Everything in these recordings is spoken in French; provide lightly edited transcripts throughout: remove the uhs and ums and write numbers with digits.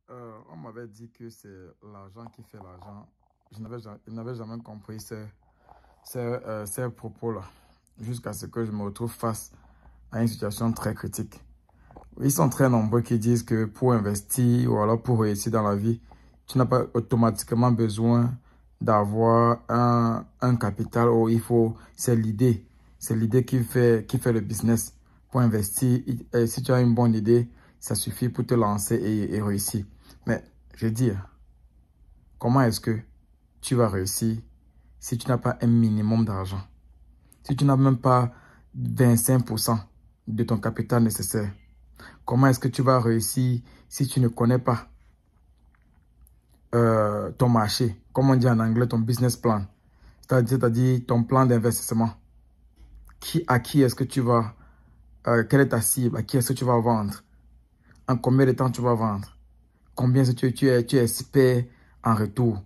On m'avait dit que c'est l'argent qui fait l'argent. Je n'avais jamais compris ces propos-là. Jusqu'à ce que je me retrouve face à une situation très critique. Ils sont très nombreux qui disent que pour investir ou alors pour réussir dans la vie, tu n'as pas automatiquement besoin d'avoir un capital ou il faut, c'est l'idée. C'est l'idée qui fait le business. Pour investir, et si tu as une bonne idée, ça suffit pour te lancer et réussir. Mais je veux dire, comment est-ce que tu vas réussir si tu n'as pas un minimum d'argent? Si tu n'as même pas 25% de ton capital nécessaire? Comment est-ce que tu vas réussir si tu ne connais pas ton marché? Comme on dit en anglais, ton business plan. C'est-à-dire ton plan d'investissement. À qui est-ce que tu vas... quelle est ta cible? À qui est-ce que tu vas vendre? En combien de temps tu vas vendre? Combien est-ce que tu espères en retour?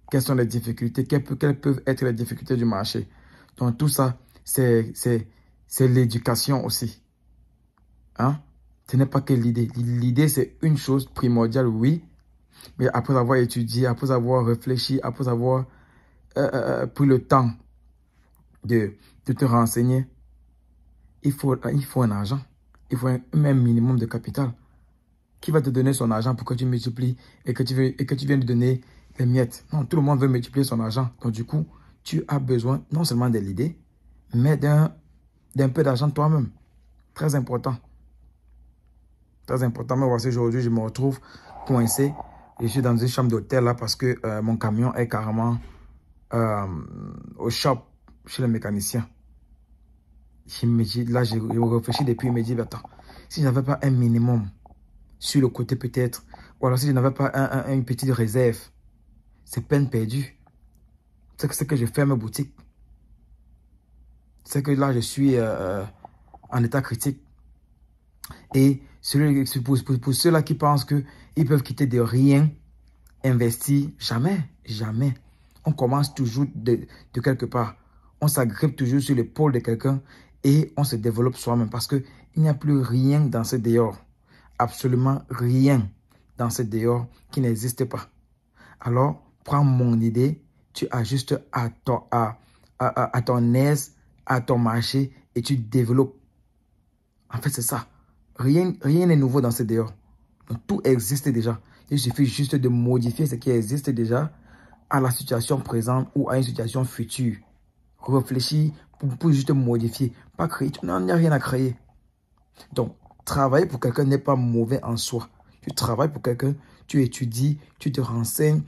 Quelles sont les difficultés? Quelles peuvent être les difficultés du marché? Donc tout ça, c'est l'éducation aussi. Hein? Ce n'est pas que l'idée. L'idée, c'est une chose primordiale, oui. Mais après avoir étudié, après avoir réfléchi, après avoir pris le temps de te renseigner, il faut un argent. Il faut un même minimum de capital. Qui va te donner son argent pour que tu multiplies et que tu viennes de donner les miettes? Non, tout le monde veut multiplier son argent. Donc du coup, tu as besoin non seulement de l'idée, mais d'un peu d'argent toi-même. Très important. Très important. Mais voici aujourd'hui, je me retrouve coincé. Je suis dans une chambre d'hôtel là parce que mon camion est carrément au shop chez le mécanicien. Là, j'ai réfléchi depuis, il me dit, attends, si je n'avais pas un minimum sur le côté peut-être, ou alors si je n'avais pas une petite réserve, c'est peine perdue. C'est que je ferme boutique. C'est que là, je suis en état critique. Et pour ceux-là qui pensent qu'ils peuvent quitter de rien, investir, jamais, jamais. On commence toujours de quelque part. On s'agrippe toujours sur l'épaule de quelqu'un et on se développe soi-même parce qu'il n'y a plus rien dans ce dehors. Absolument rien dans ce dehors qui n'existe pas. Alors, prends mon idée, tu ajustes à ton aise, à ton marché et tu développes. En fait, c'est ça. Rien n'est nouveau dans ce dehors. Donc, tout existe déjà. Il suffit juste de modifier ce qui existe déjà à la situation présente ou à une situation future. Réfléchir pour juste modifier. Pas créer. Il n'y a rien à créer. Donc, travailler pour quelqu'un n'est pas mauvais en soi. Tu travailles pour quelqu'un, tu étudies, tu te renseignes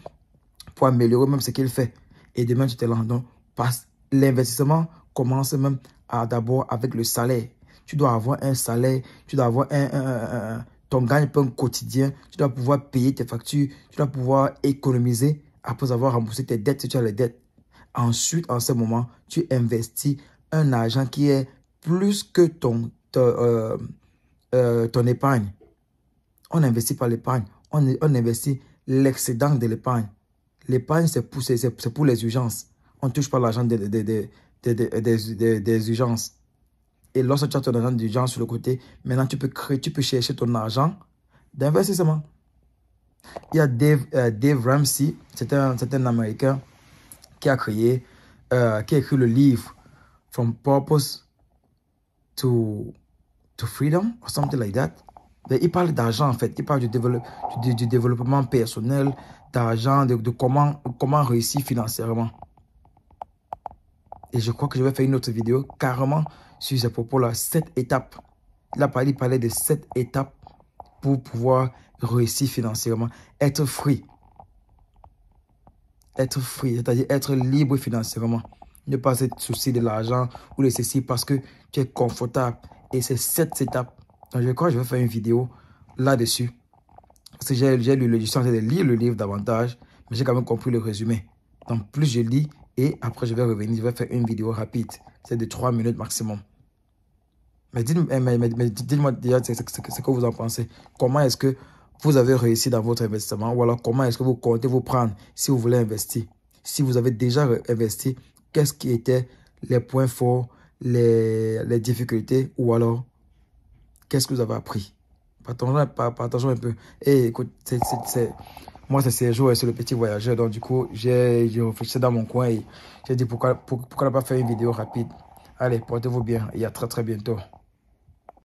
pour améliorer même ce qu'il fait. Et demain, tu te lances. Donc, l'investissement commence même d'abord avec le salaire. Tu dois avoir un salaire, tu dois avoir ton gagne-pain quotidien, tu dois pouvoir payer tes factures, tu dois pouvoir économiser après avoir remboursé tes dettes si tu as les dettes. Ensuite, en ce moment, tu investis un argent qui est plus que ton épargne. On n'investit pas l'épargne, on investit l'excédent de l'épargne. L'épargne, c'est pour les urgences. On ne touche pas l'argent des urgences. Et lorsque tu as ton argent d'urgence sur le côté, maintenant tu peux chercher ton argent d'investissement. Il y a Dave Ramsey, c'est un Américain qui a écrit le livre From Purpose to Freedom, or something like that. Mais il parle d'argent en fait, il parle du développement personnel, d'argent, de comment réussir financièrement. Et je crois que je vais faire une autre vidéo carrément sur ces propos-là, 7 étapes. Il parlait de 7 étapes pour pouvoir réussir financièrement. Être free. Être free, c'est-à-dire être libre financièrement. Ne pas se soucier de l'argent ou de ceci parce que tu es confortable. Et c'est 7 étapes. Donc je crois que je vais faire une vidéo là-dessus. Parce que j'ai lu le livre, je de lire le livre davantage, mais j'ai quand même compris le résumé. Donc plus je lis, et après je vais revenir, je vais faire une vidéo rapide. C'est de 3 minutes maximum. Mais dites-moi déjà ce que vous en pensez. Comment est-ce que vous avez réussi dans votre investissement? Ou alors comment est-ce que vous comptez vous prendre si vous voulez investir? Si vous avez déjà investi, qu'est-ce qui étaient les points forts, les difficultés? Ou alors, qu'est-ce que vous avez appris? Partageons un peu. Et écoute, moi, c'est Sergio et c'est le petit voyageur. Donc, du coup, j'ai réfléchi dans mon coin et j'ai dit pourquoi ne pas faire une vidéo rapide. Allez, portez-vous bien et à très très bientôt.